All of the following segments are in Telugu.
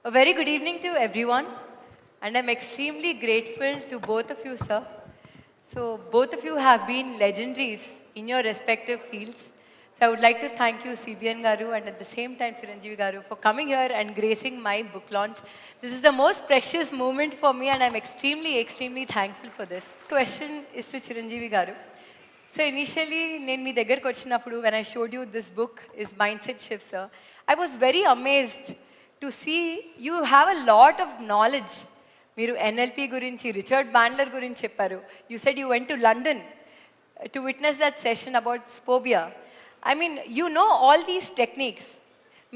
A very good evening to everyone, and I'm extremely grateful to both of you, sir. So, both of you have been legendaries in your respective fields. So, I would like to thank you, CBN Garu, and at the same time, Chiranjeevi Garu, for coming here and gracing my book launch. This is the most precious moment for me, and I'm extremely thankful for this. Question is to Chiranjeevi Garu. So initially, నేను మీ దగ్గరకు వచ్చినప్పుడు when I showed you this book is Mindset Shift, sir, I was very amazed to see you have a lot of knowledge. మీరు NLP గురించి, రిచర్డ్ బ్యాండ్లర్ గురించి చెప్పారు. You said you went to London to witness that session about Spobia. I mean, you know all these techniques.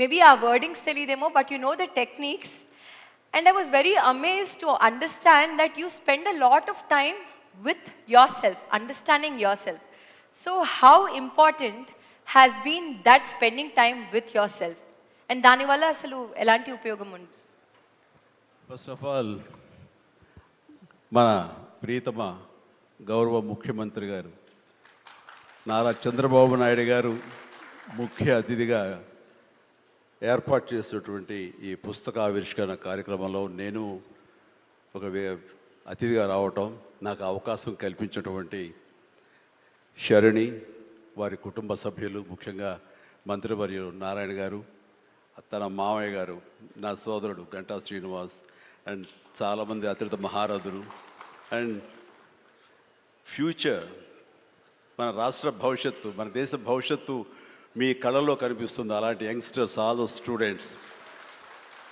Maybe our wordings తెలియదేమో, but you know the techniques. And I was very amazed to understand that you spend a lot of time with yourself, understanding yourself. So how important has been that spending time with yourself? And దానివల్ల అసలు ఎలాంటి ఉపయోగం ఉంది? ఫస్ట్ ఆఫ్ ఆల్ మన ప్రియతమ గౌరవ ముఖ్యమంత్రి గారు నారా చంద్రబాబు నాయుడు గారు ముఖ్య అతిథిగా ఏర్పాటు చేసినటువంటి ఈ పుస్తక ఆవిష్కరణ కార్యక్రమంలో నేను ఒక అతిథిగా రావటం, నాకు అవకాశం కల్పించినటువంటి శరణి, వారి కుటుంబ సభ్యులు, ముఖ్యంగా మంత్రివర్యులు నారాయణ గారు, తన మామయ్య గారు, నా సోదరుడు గంటా శ్రీనివాస్, అండ్ చాలామంది అతిథి మహారథులు, అండ్ ఫ్యూచర్ మన రాష్ట్ర భవిష్యత్తు, మన దేశ భవిష్యత్తు మీ కళలో కనిపిస్తుంది. అలాంటి యంగ్స్టర్స్, ఆల్ స్టూడెంట్స్,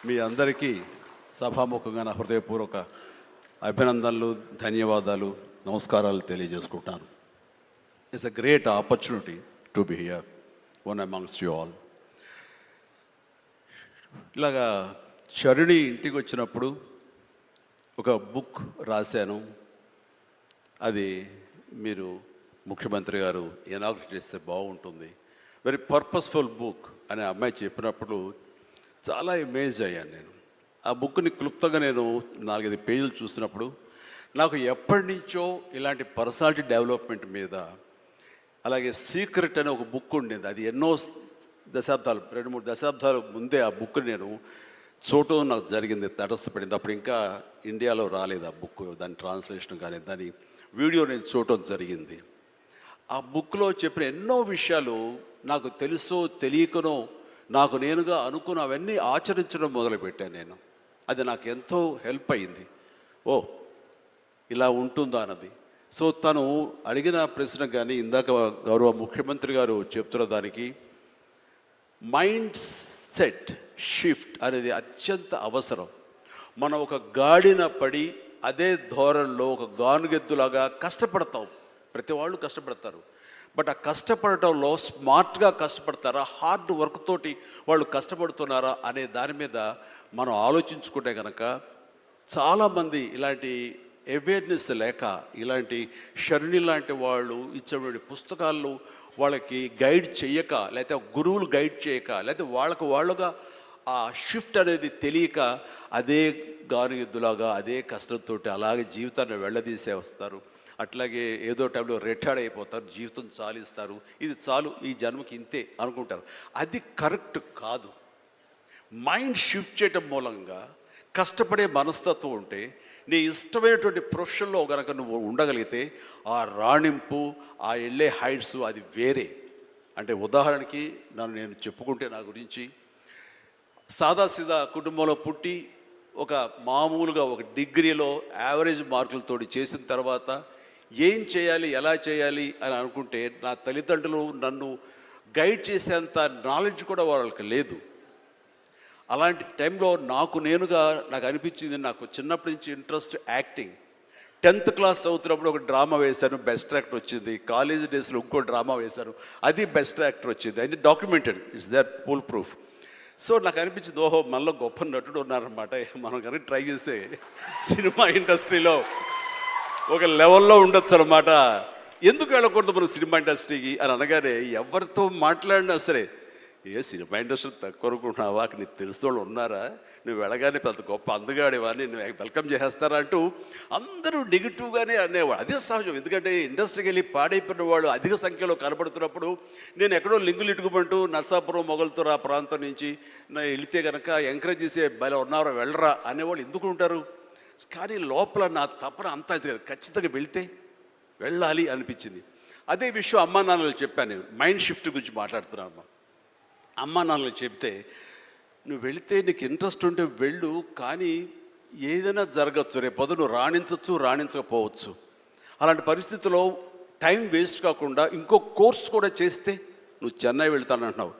మీ అందరికీ సభాముఖంగా నా హృదయపూర్వక అభినందనలు, ధన్యవాదాలు, నమస్కారాలు తెలియజేసుకుంటాను. It's a great opportunity to be here one amongst you all. ఇలాగా శరణి ఇంటికి వచ్చినప్పుడు ఒక బుక్ రాశాను. అది మీరు ముఖ్యమంత్రి గారు ఇనాగ్రేట్ చేస్తే బాగుంటుంది, వెరీ పర్పస్ఫుల్ బుక్ అని అమ్మాయి చెప్పినప్పుడు చాలా అమేజ్ అయ్యాను నేను. ఆ బుక్ని క్లుప్తంగా నేను 4-5 పేజీలు చూసినప్పుడు నాకు ఎప్పటి నుంచో ఇలాంటి పర్సనాలిటీ డెవలప్మెంట్ మీద, అలాగే సీక్రెట్ అనే ఒక బుక్ ఉండేది. అది ఎన్నో దశాబ్దాలు, 2-3 దశాబ్దాల ముందే ఆ బుక్ నేను చూడటం నాకు జరిగింది, తటస్థపడింది. అప్పుడు ఇంకా ఇండియాలో రాలేదు ఆ బుక్, దాని ట్రాన్స్లేషన్ కానీ దాని వీడియో నేను చూడటం జరిగింది. ఆ బుక్లో చెప్పిన ఎన్నో విషయాలు నాకు తెలుసో తెలియకనో నాకు నేనుగా అనుకున్న అవన్నీ ఆచరించడం మొదలుపెట్టాను నేను. అది నాకు ఎంతో హెల్ప్ అయింది. ఓ ఇలా ఉంటుందా అన్నది. సో తను అడిగిన ప్రశ్న కానీ ఇందాక గౌరవ ముఖ్యమంత్రి గారు చెప్తున్న దానికి మైండ్ సెట్ షిఫ్ట్ అనేది అత్యంత అవసరం. మనం ఒక గాడిన పడి అదే ధోరణిలో ఒక గానుగెద్దులాగా కష్టపడతాం. ప్రతి వాళ్ళు కష్టపడతారు, బట్ ఆ కష్టపడటంలో స్మార్ట్గా కష్టపడతారా, హార్డ్ వర్క్ తోటి వాళ్ళు కష్టపడుతున్నారా అనే దాని మీద మనం ఆలోచించుకుంటే కనుక చాలామంది ఇలాంటి అవేర్నెస్ లేక, ఇలాంటి శరణి లాంటి వాళ్ళు ఇచ్చేటువంటి పుస్తకాలు వాళ్ళకి గైడ్ చేయక, లేకపోతే గురువులు గైడ్ చేయక, లేకపోతే వాళ్ళుగా ఆ షిఫ్ట్ అనేది తెలియక అదే గానుగెద్దులాగా అదే కష్టంతో అలాగే జీవితాన్ని వెళ్ళదీసే వస్తారు. అట్లాగే ఏదో టైంలో రిటైర్డ్ అయిపోతారు, జీవితం చాలిస్తారు, ఇది చాలు ఈ జన్మకి ఇంతే అనుకుంటారు. అది కరెక్ట్ కాదు. మైండ్ షిఫ్ట్ చేయటం మూలంగా కష్టపడే మనస్తత్వం ఉంటే, నీ ఇష్టమైనటువంటి ప్రొఫెషన్లో కనుక నువ్వు ఉండగలిగితే ఆ రాణింపు, ఆ వెళ్ళే హైట్స్ అది వేరే. అంటే ఉదాహరణకి నేను చెప్పుకుంటే, నా గురించి సాదాసీదా కుటుంబంలో పుట్టి ఒక మామూలుగా ఒక డిగ్రీలో యావరేజ్ మార్కులతో చేసిన తర్వాత ఏం చేయాలి, ఎలా చేయాలి అని అనుకుంటే నా తల్లిదండ్రులు నన్ను గైడ్ చేసేంత నాలెడ్జ్ కూడా వాళ్ళకి లేదు. అలాంటి టైంలో నాకు అనిపించింది, నాకు చిన్నప్పటి నుంచి ఇంట్రెస్ట్ యాక్టింగ్. 10th క్లాస్ చదువుతున్నప్పుడు ఒక డ్రామా వేశాను, బెస్ట్ యాక్టర్ వచ్చింది. కాలేజ్ డేస్లో ఇంకో డ్రామా వేశాను, అది బెస్ట్ యాక్టర్ వచ్చింది. అది documented, it's that full proof. So నాకు అనిపించింది, ఓహో మనలో గొప్ప నటుడు ఉన్నారనమాట, మనం కనుక ట్రై చేస్తే సినిమా ఇండస్ట్రీలో ఒక లెవెల్లో ఉండొచ్చు అనమాట. ఎందుకు వెళ్ళకూడదు మనం సినిమా ఇండస్ట్రీకి అని అనగానే ఎవరితో మాట్లాడినా సరే, ఏ సినిమా ఇండస్ట్రీ తక్కువ అనుకుంటున్నావా, అక్కడ నీకు తెలిసిన వాళ్ళు ఉన్నారా, నువ్వు వెళ్ళగానే పెద్ద గొప్ప అందగాడివా, నేను వెల్కమ్ చేసేస్తారా అంటూ అందరూ నెగిటివ్గానే అనేవాడు. అదే సహజం, ఎందుకంటే ఇండస్ట్రీకి వెళ్ళి పాడైపోయిన వాళ్ళు అధిక సంఖ్యలో కనబడుతున్నప్పుడు నేను ఎక్కడో లింగులు ఇటుకుమంటూ నర్సాపురం మొగల్తూరు ఆ ప్రాంతం నుంచి వెళితే కనుక ఎంకరేజ్ చేసే భలే ఉన్నారో వెళ్ళరా అనేవాళ్ళు ఎందుకు ఉంటారు. కానీ లోపల నా తపన అంతా ఇది కదా, ఖచ్చితంగా వెళితే వెళ్ళాలి అనిపించింది. అదే విషయం అమ్మా నాన్నలు చెప్పాను. నేను మైండ్ షిఫ్ట్ గురించి మాట్లాడుతున్నాను. అమ్మా నాన్నలు చెప్తే నువ్వు వెళితే నీకు ఇంట్రెస్ట్ ఉంటే వెళ్ళు, కానీ ఏదైనా జరగచ్చు, రేపు నువ్వు రాణించవచ్చు రాణించకపోవచ్చు. అలాంటి పరిస్థితిలో టైం వేస్ట్ కాకుండా ఇంకో కోర్స్ కూడా చేస్తే, నువ్వు చెన్నై వెళ్తానంటున్నావు,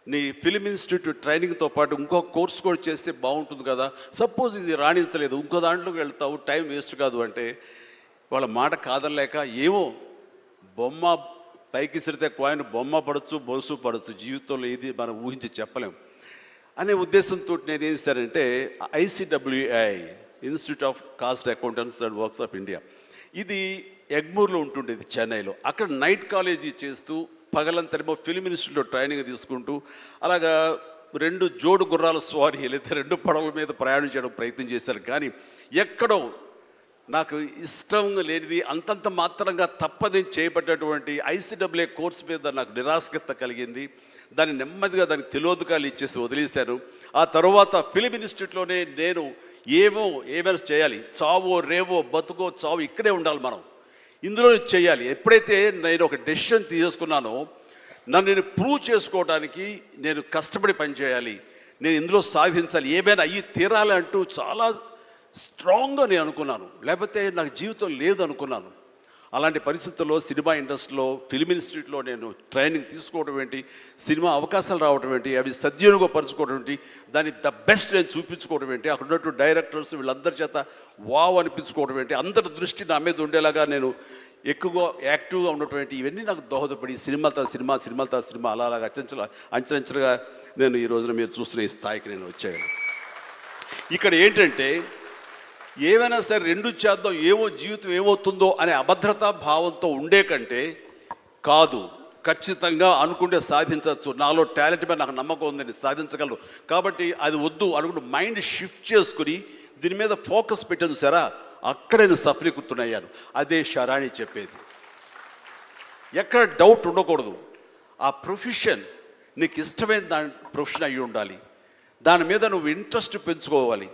నీ ఫిలిం ఇన్స్టిట్యూట్ ట్రైనింగ్తో పాటు ఇంకో కోర్స్ కూడా చేస్తే బాగుంటుంది కదా. సపోజ్ ఇది రాణించలేదు, ఇంకో దాంట్లోకి వెళ్తావు, టైం వేస్ట్ కాదు అంటే వాళ్ళ మాట కాదనలేక ఏమో బొమ్మ పైకి సిరితే కాయిన్ బొమ్మ పడవచ్చు, బొలుసు పడవచ్చు, జీవితంలో ఏది మనం ఊహించి చెప్పలేం అనే ఉద్దేశంతో నేను ఏం చేశానంటే ICWI institute of cost accountants and works of India, ఇది ఎగ్మూర్లో ఉంటుండేది చెన్నైలో. అక్కడ నైట్ కాలేజీ చేస్తూ పగలంతరేమో ఫిలిం ఇన్స్టిట్యూట్లో ట్రైనింగ్ తీసుకుంటూ అలాగా 2 జోడు గుర్రాల స్వారీ లేదా 2 పడవల మీద ప్రయాణం చేయడం ప్రయత్నం చేశారు. కానీ ఎక్కడో నాకు ఇష్టం లేనిది, అంతంత మాత్రంగా తప్పదని చేయబడ్డటువంటి ICWA కోర్స్ మీద నాకు నిరాశక్త కలిగింది. దాన్ని నెమ్మదిగా దానికి తెలియదుకాలు ఇచ్చేసి వదిలేశాను. ఆ తర్వాత ఫిలిం ఇన్స్టిట్యూట్లోనే నేను ఏమైనా చేయాలి, చావో రేవో బతుకో చావు ఇక్కడే ఉండాలి, మనం ఇందులో చేయాలి. ఎప్పుడైతే నేను ఒక డెసిషన్ తీసుకున్నానో నన్ను నేను ప్రూవ్ చేసుకోవడానికి నేను కష్టపడి పనిచేయాలి, నేను ఇందులో సాధించాలి, ఏమైనా అయ్యి తీరాలి అంటూ చాలా స్ట్రాంగ్గా నేను అనుకున్నాను. లేకపోతే నాకు జీవితం లేదు అనుకున్నాను. అలాంటి పరిస్థితుల్లో సినిమా ఇండస్ట్రీలో ఫిలిం ఇన్స్టిట్యూట్లో నేను ట్రైనింగ్ తీసుకోవడం ఏంటి, సినిమా అవకాశాలు రావడం ఏంటి, అవి సద్వినియోగపరచుకోవడం ఏంటి, దాన్ని ద బెస్ట్ నేను చూపించుకోవడం ఏంటి, అక్కడ ఉన్నటువంటి డైరెక్టర్స్ వీళ్ళందరి చేత వావ్ అనిపించుకోవడం ఏంటి, అందరి దృష్టి నా మీద ఉండేలాగా నేను ఎక్కువగా యాక్టివ్గా ఉన్నటువంటి ఇవన్నీ నాకు దోహదపడి సినిమా అలాగా అంచెలంచెలుగా నేను ఈ రోజున మీరు చూస్తున్న ఈ స్థాయికి నేను వచ్చాను. ఇక్కడ ఏంటంటే ఏమైనా సరే 2 చేద్దాం, జీవితం ఏమవుతుందో అనే అభద్రతా భావంతో ఉండే కంటే కాదు, ఖచ్చితంగా అనుకుంటే సాధించవచ్చు, నాలో టాలెంట్ మీద నాకు నమ్మకం ఉందని సాధించగలరు, కాబట్టి అది వద్దు అనుకుంటూ మైండ్ షిఫ్ట్ చేసుకుని దీని మీద ఫోకస్ పెట్టాను సరే, అక్కడ నేను సఫలీకృతునయ్యాను. అదే శరాణి చెప్పేది. ఎక్కడ డౌట్ ఉండకూడదు. ఆ ప్రొఫెషన్ నీకు ఇష్టమైన ప్రొఫెషన్ అయ్యి ఉండాలి, దాని మీద నువ్వు ఇంట్రెస్ట్ పెంచుకోవాలి,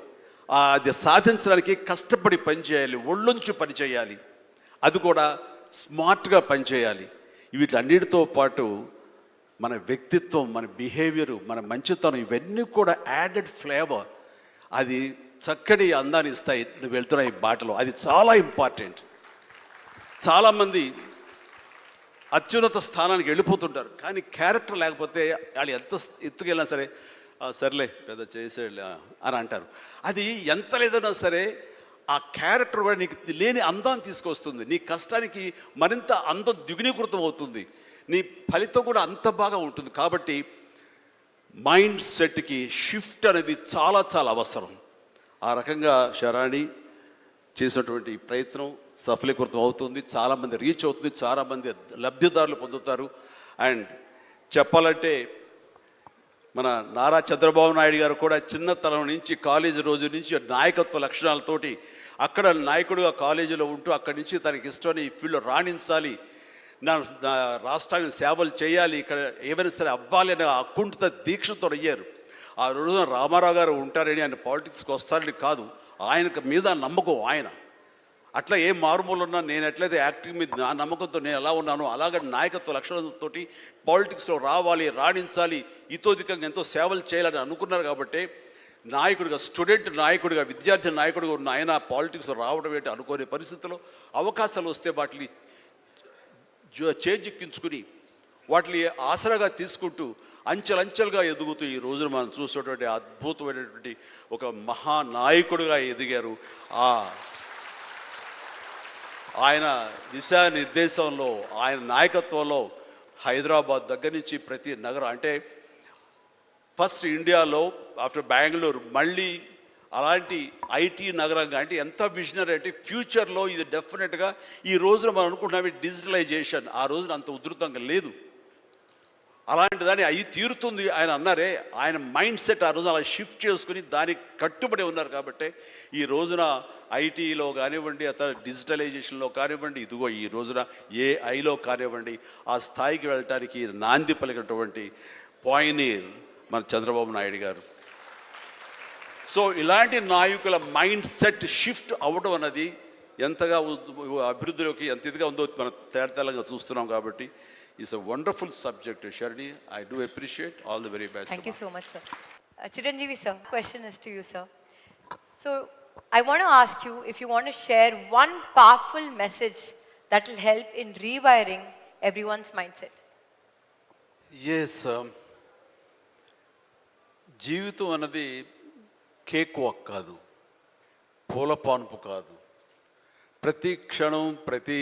అది సాధించడానికి కష్టపడి పనిచేయాలి, ఒళ్ళొంచి పనిచేయాలి, అది కూడా స్మార్ట్గా పనిచేయాలి. వీటన్నిటితో పాటు మన వ్యక్తిత్వం, మన బిహేవియరు, మన మంచితనం, ఇవన్నీ కూడా యాడెడ్ ఫ్లేవర్, అది చక్కటి అందాన్ని ఇస్తాయి నువ్వు వెళ్తున్న ఈ బాటలో. అది చాలా ఇంపార్టెంట్. చాలామంది అత్యున్నత స్థానానికి వెళ్ళిపోతుంటారు, కానీ క్యారెక్టర్ లేకపోతే వాళ్ళు ఎంత ఎత్తుకెళ్ళినా సరే సర్లే పెద్ద చేసేళ్ళ అని అంటారు. అది ఎంత లేదన్నా సరే ఆ క్యారెక్టర్ కూడా నీకు లేని అందాన్ని తీసుకొస్తుంది, నీ కష్టానికి మరింత అందం ద్విగుణీకృతం అవుతుంది, నీ ఫలితం కూడా అంత బాగా ఉంటుంది. కాబట్టి మైండ్ సెట్కి షిఫ్ట్ అనేది చాలా చాలా అవసరం. ఆ రకంగా శరాణి చేసినటువంటి ప్రయత్నం సఫలీకృతం అవుతుంది, చాలామంది రీచ్ అవుతుంది, చాలామంది లబ్ధిదారులు పొందుతారు. అండ్ చెప్పాలంటే మన నారా చంద్రబాబు నాయుడు గారు కూడా చిన్నతనం నుంచి కాలేజీ రోజు నుంచి నాయకత్వ లక్షణాలతోటి అక్కడ నాయకుడుగా కాలేజీలో ఉంటూ అక్కడి నుంచి తనకి ఇష్టమైన ఈ ఫీల్డ్లో రాణించాలి, నా రాష్ట్రానికి సేవలు చేయాలి, ఇక్కడ ఏమైనా సరే అవ్వాలి అనే అకుంఠిత దీక్షతో అయ్యారు. ఆ రోజున రామారావు గారు ఉంటారని ఆయన పాలిటిక్స్కి వస్తారని కాదు, ఆయనకు మీద నమ్మకం. ఆయన అట్లా ఏ మారుమూలు ఉన్నా నేను ఎట్లయితే యాక్టింగ్ మీద నా నమ్మకంతో నేను ఎలా ఉన్నానో అలాగే నాయకత్వ లక్షణాలతోటి పాలిటిక్స్లో రావాలి, రాణించాలి, ఇతోధికంగా ఎంతో సేవలు చేయాలని అనుకున్నారు. కాబట్టి నాయకుడిగా, స్టూడెంట్ నాయకుడిగా, విద్యార్థి నాయకుడిగా ఉన్న ఆయన పాలిటిక్స్లో రావడం ఏంటి అనుకోని పరిస్థితుల్లో అవకాశాలు వస్తే వాటిని చేజిక్కించుకుని వాటిని ఆసరాగా తీసుకుంటూ అంచెలంచెలుగా ఎదుగుతూ ఈ రోజున మనం చూసేటువంటి అద్భుతమైనటువంటి ఒక మహానాయకుడిగా ఎదిగారు. ఆయన దిశానిర్దేశంలో, ఆయన నాయకత్వంలో హైదరాబాద్ దగ్గర నుంచి ప్రతి నగరం, అంటే ఫస్ట్ ఇండియాలో ఆఫ్టర్ బెంగళూరు మళ్ళీ అలాంటి ఐటీ నగరంగా, అంటే ఎంత విజనరీ అంటే ఫ్యూచర్లో ఇది డెఫినెట్గా ఈ రోజున మనం అనుకుంటున్నాం డిజిటలైజేషన్, ఆ రోజున అంత ఉధృతంగా లేదు. అలాంటి దాన్ని అయ్యి తీరుతుంది ఆయన అన్నారే, ఆయన మైండ్ సెట్ ఆ రోజు అలా షిఫ్ట్ చేసుకుని దానికి కట్టుబడి ఉన్నారు కాబట్టి ఈ రోజున ఐటీలో కానివ్వండి, అతను డిజిటలైజేషన్లో కానివ్వండి, ఇదిగో ఈ రోజున ఏఐలో కానివ్వండి, ఆ స్థాయికి వెళ్ళటానికి నాంది పలికినటువంటి పాయనీర్ మన చంద్రబాబు నాయుడు గారు. సో ఇలాంటి నాయకుల మైండ్ సెట్ షిఫ్ట్ అవ్వడం అన్నది ఎంతగా అభివృద్ధిలోకి ఎంత ఇదిగా ఉందో మనం తేటతెల్లంగా చూస్తున్నాం కాబట్టి it's a wonderful subject. Sharni, I do appreciate all the very best. Thank you so much, sir. Chiranjeevi, sir, question is to you, sir. So, I want to ask you if you want to share one powerful message that will help in rewiring everyone's mindset. Yes, జీవితం అన్నది కేక్ వాక్ కాదు, పూల పాన్పు కాదు. ప్రతి క్షణం ప్రతి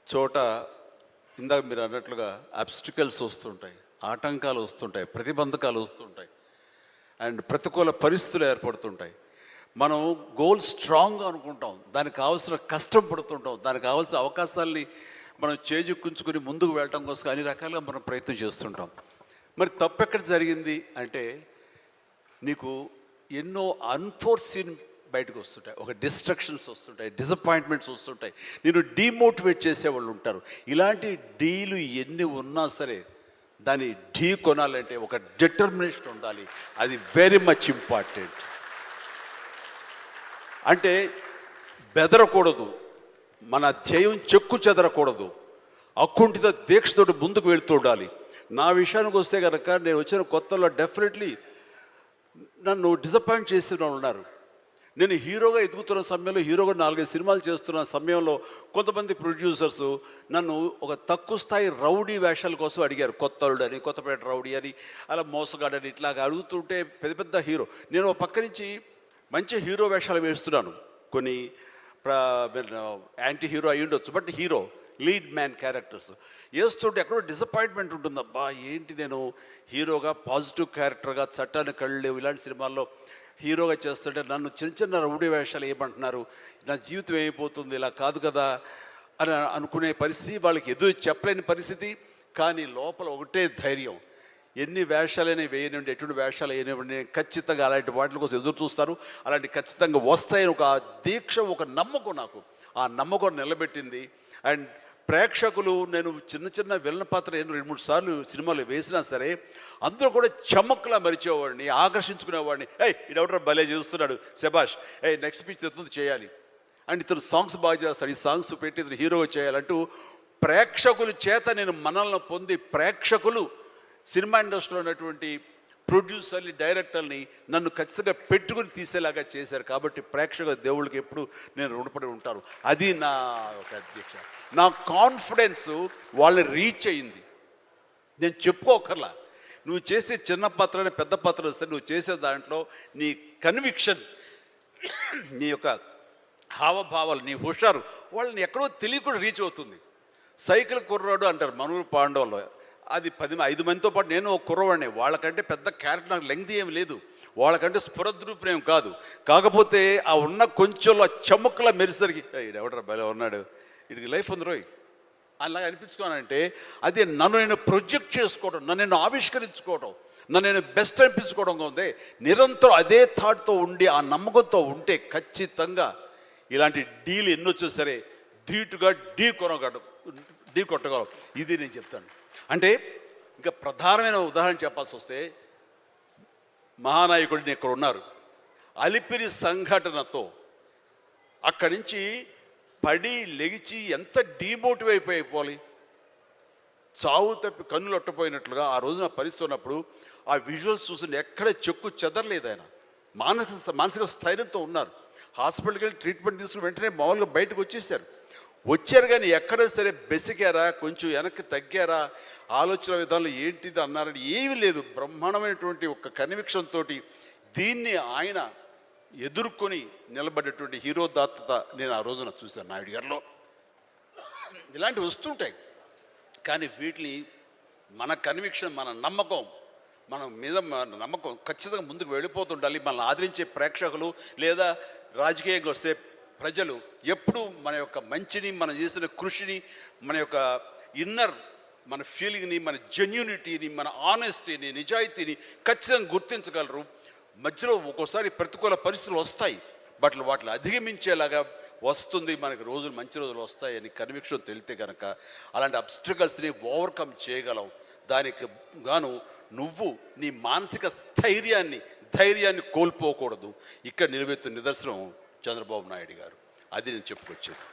చోట ఇందాక మీరు అన్నట్లుగా అబ్స్టికల్స్ వస్తుంటాయి, ఆటంకాలు వస్తుంటాయి, ప్రతిబంధకాలు వస్తుంటాయి, అండ్ ప్రతికూల పరిస్థితులు ఏర్పడుతుంటాయి. మనం గోల్ స్ట్రాంగ్గా అనుకుంటాం, దానికి కావాల్సిన కష్టం పడుతుంటాం, దానికి కావాల్సిన అవకాశాలని మనం చేజుక్కుంచుకొని ముందుకు వెళ్ళటం కోసం అన్ని రకాలుగా మనం ప్రయత్నం చేస్తుంటాం. మరి తప్పెక్కడ జరిగింది అంటే నీకు ఎన్నో అన్ఫోర్సీన్ బయటకు వస్తుంటాయి, ఒక డిస్ట్రక్షన్స్ వస్తుంటాయి, డిసప్పాయింట్మెంట్స్ వస్తుంటాయి, నేను డీమోటివేట్ చేసేవాళ్ళు ఉంటారు. ఇలాంటి డీలు ఎన్ని ఉన్నా సరే దాన్ని ఢీ కొనాలంటే ఒక డిటర్మినేషన్ ఉండాలి. అది వెరీ మచ్ ఇంపార్టెంట్. అంటే బెదరకూడదు, మన ధ్యేయం చెక్కు చెదరకూడదు, అకుంఠిత దీక్షతోటి ముందుకు వెళుతూ ఉండాలి. నా విషయానికి వస్తే కనుక నేను వచ్చిన కొత్తలో డెఫినెట్లీ నన్ను డిసప్పాయింట్ చేసిన వాళ్ళు ఉన్నారు. నేను హీరోగా ఎదుగుతున్న సమయంలో, హీరోగా 4-5 సినిమాలు చేస్తున్న సమయంలో కొంతమంది ప్రొడ్యూసర్స్ నన్ను ఒక తక్కువ స్థాయి రౌడీ వేషాల కోసం అడిగారు. కొత్తలుడు అని, కొత్తపేట రౌడీ అని, అలా మోసగాడని ఇట్లాగా అడుగుతుంటే పెద్ద పెద్ద హీరో, నేను ఒక పక్క నుంచి మంచి హీరో వేషాలు వేస్తున్నాను, కొన్ని యాంటీ హీరో అయి ఉండొచ్చు, but hero lead man characters వేస్తుంటే ఎక్కడో డిసప్పాయింట్మెంట్ ఉంటుంది. అబ్బా ఏంటి నేను హీరోగా పాజిటివ్ క్యారెక్టర్గా, చట్టానికి కళ్ళు లేవు ఇలాంటి సినిమాల్లో హీరోగా చేస్తుంటే నన్ను చిన్న చిన్న రౌడీ వేషాలు ఏమంటున్నారు, నా జీవితం ఏమైపోతుంది, ఇలా కాదు కదా అని అనుకునే పరిస్థితి, వాళ్ళకి ఎదురు చెప్పలేని పరిస్థితి. కానీ లోపల ఒకటే ధైర్యం, ఎన్ని వేషాలైనా వేయనివ్వండి, ఎటువంటి వేషాలు వేయనివ్వండి, నేను ఖచ్చితంగా అలాంటి వాటి కోసం ఎదురు చూస్తాను, అలాంటి ఖచ్చితంగా వస్తాయని ఒక దీక్ష, ఒక నమ్మకం, నాకు ఆ నమ్మకం నిలబెట్టింది. అండ్ ప్రేక్షకులు, నేను చిన్న చిన్న విలన పాత్ర 2-3 సార్లు సినిమాలు వేసినా సరే అందరూ కూడా చమక్లా మరిచేవాడిని, ఆకర్షించుకునేవాడిని. ఇడెవడో భలే చూస్తున్నాడు, శబాష్, నెక్స్ట్ పిక్చర్ ఎత్తుంది చేయాలి, అండ్ ఇతను సాంగ్స్ బాగా చేస్తాడు, ఈ సాంగ్స్ పెట్టి ఇతను హీరోగా చేయాలంటూ ప్రేక్షకుల చేత నేను మనల్ని పొంది, ప్రేక్షకులు సినిమా ఇండస్ట్రీలో ఉన్నటువంటి ప్రొడ్యూసర్ని, డైరెక్టర్ని నన్ను ఖచ్చితంగా పెట్టుకుని తీసేలాగా చేశారు. కాబట్టి ప్రేక్షక దేవుళ్ళకి ఎప్పుడు నేను రుణపడి ఉంటాను. అది నా ఒక అధ్యక్ష, నా కాన్ఫిడెన్స్ వాళ్ళని రీచ్ అయింది. నేను చెప్పుకోకర్లా, నువ్వు చేసే చిన్న పాత్ర పెద్ద పాత్ర సరే, నువ్వు చేసే దాంట్లో నీ కన్విక్షన్, నీ యొక్క హావభావాలు, నీ హుషారు వాళ్ళని ఎక్కడో తెలియకుండా రీచ్ అవుతుంది. సైకిల్ కుర్రాడు అంటారు మనూరు పాండవులు, అది 5 మందితో పాటు నేను ఒక కుర్రవాడిని. వాళ్ళకంటే పెద్ద క్యారెక్టర్ నాకు లెంగ్త్ ఏం లేదు, వాళ్ళకంటే స్ఫురద్రూపేం కాదు. కాకపోతే ఆ ఉన్న కొంచెంలో చెమ్మక్కలా మెరిసరికి ఎవడరా భలే ఉన్నాడు, వీడికి లైఫ్ ఉంది రోయ్ అలాగా అనిపించుకోనంటే అది నన్ను నేను ప్రొజెక్ట్ చేసుకోవడం, నన్ను నేను ఆవిష్కరించుకోవడం, నన్ను నేను బెస్ట్ అనిపించుకోవడం ఉంది. నిరంతరం అదే థాట్తో ఉండి, ఆ నమ్మకంతో ఉంటే ఖచ్చితంగా ఇలాంటి డీలు ఎన్నొచ్చో సరే ధీటుగా ఢీ కొట్టగలం. ఇది నేను చెప్తాను. అంటే ఇంకా ప్రధానమైన ఉదాహరణ చెప్పాల్సి వస్తే, మహానాయకుడిని ఇక్కడ ఉన్నారు, అలిపిరి సంఘటనతో అక్కడి నుంచి పడి లెగిచి ఎంత డీమోటివ్ అయిపోవాలి, చావు తప్పి కన్నులు ఒట్టపోయినట్లుగా ఆ రోజున పరిస్థితి ఉన్నప్పుడు ఆ విజువల్స్ చూసి ఎక్కడ చెక్కు చెదరలేదు. ఆయన మానసిక స్థైర్యంతో ఉన్నారు. హాస్పిటల్కి వెళ్ళి ట్రీట్మెంట్ తీసుకుని వెంటనే మామూలుగా బయటకు వచ్చారు కానీ ఎక్కడో సరే బెసికారా, కొంచెం వెనక్కి తగ్గారా, ఆలోచన విధానంలో ఏంటిది అన్నారని ఏమీ లేదు. బ్రహ్మాండమైనటువంటి ఒక కన్విక్షన్ తోటి దీన్ని ఆయన ఎదుర్కొని నిలబడేటువంటి హీరో దాత్తత నేను ఆ రోజున చూశాను నాయుడు గారిలో. ఇలాంటివి వస్తుంటాయి కానీ వీటిని మన కన్విక్షన్, మన నమ్మకం, మన మీద మన నమ్మకం ఖచ్చితంగా ముందుకు వెళ్ళిపోతుండాలి. మనల్ని ఆదరించే ప్రేక్షకులు లేదా రాజకీయంగా వస్తే ప్రజలు ఎప్పుడు మన యొక్క మంచిని, మనం చేసిన కృషిని, మన యొక్క ఇన్నర్ మన ఫీలింగ్ని, మన జెన్యూనిటీని, మన ఆనెస్టీని, నిజాయితీని ఖచ్చితంగా గుర్తించగలరు. మధ్యలో ఒక్కోసారి ప్రతికూల పరిస్థితులు వస్తాయి, బట్ వాటిని అధిగమించేలాగా వస్తుంది, మనకి రోజులు మంచి రోజులు వస్తాయని కన్విక్షన్ తెలితే కనుక అలాంటి అబ్స్ట్రకల్స్ని ఓవర్కమ్ చేయగలం. దానికి గాను నువ్వు నీ మానసిక ధైర్యాన్ని కోల్పోకూడదు. ఇక్కడ నిలబెత్తున్న నిదర్శనం చంద్రబాబు నాయుడు గారు. అది నేను చెప్పుకొచ్చేది.